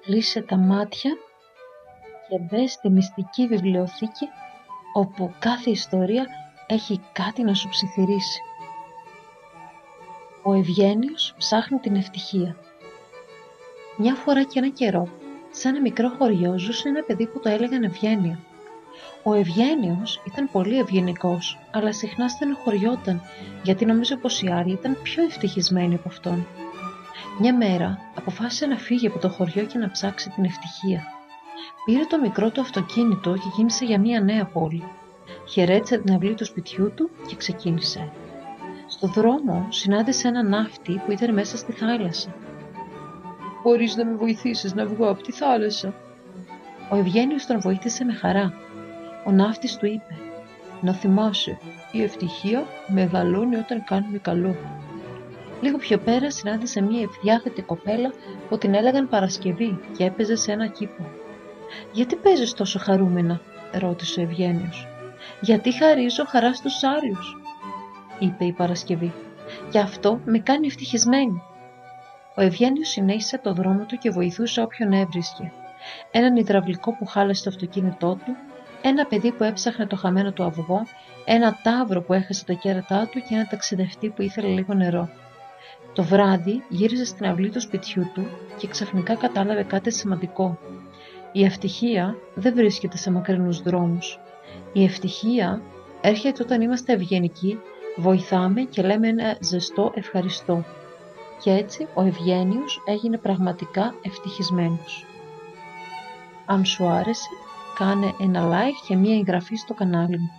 Κλείσε τα μάτια και μπες στη μυστική βιβλιοθήκη όπου κάθε ιστορία έχει κάτι να σου ψιθυρίσει. Ο Ευγένιος ψάχνει την ευτυχία. Μια φορά και ένα καιρό, σε ένα μικρό χωριό ζούσε ένα παιδί που το έλεγαν Ευγένιο. Ο Ευγένιος ήταν πολύ ευγενικός, αλλά συχνά στενοχωριόταν γιατί νόμιζε πως οι άλλοι ήταν πιο ευτυχισμένοι από αυτόν. Μια μέρα αποφάσισε να φύγει από το χωριό και να ψάξει την ευτυχία. Πήρε το μικρό του αυτοκίνητο και κίνησε για μια νέα πόλη. Χαιρέτησε την αυλή του σπιτιού του και ξεκίνησε. Στο δρόμο συνάντησε έναν ναύτη που ήταν μέσα στη θάλασσα. «Μπορείς να με βοηθήσεις να βγω από τη θάλασσα?» Ο Ευγένιος τον βοήθησε με χαρά. Ο ναύτης του είπε: «Να θυμάσαι, η ευτυχία μεγαλώνει όταν κάνουμε καλό». Λίγο πιο πέρα συνάντησε μια ευδιάθετη κοπέλα που την έλεγαν Παρασκευή και έπαιζε σε ένα κήπο. «Γιατί παίζεις τόσο χαρούμενα?» ρώτησε ο Ευγένιος. «Γιατί χαρίζω χαρά στους άλλους», είπε η Παρασκευή. «Και αυτό με κάνει ευτυχισμένη». Ο Ευγένιος συνέχισε το δρόμο του και βοηθούσε όποιον έβρισκε. Έναν υδραυλικό που χάλασε το αυτοκίνητό του, ένα παιδί που έψαχνε το χαμένο του αυγό, ένα ταύρο που έχασε τα κέρατά του και ένα ταξιδευτή που ήθελε λίγο νερό. Το βράδυ γύρισε στην αυλή του σπιτιού του και ξαφνικά κατάλαβε κάτι σημαντικό. Η ευτυχία δεν βρίσκεται σε μακρινούς δρόμους. Η ευτυχία έρχεται όταν είμαστε ευγενικοί, βοηθάμε και λέμε ένα ζεστό ευχαριστώ. Και έτσι ο Ευγένιος έγινε πραγματικά ευτυχισμένος. Αν σου άρεσε, κάνε ένα like και μία εγγραφή στο κανάλι μου.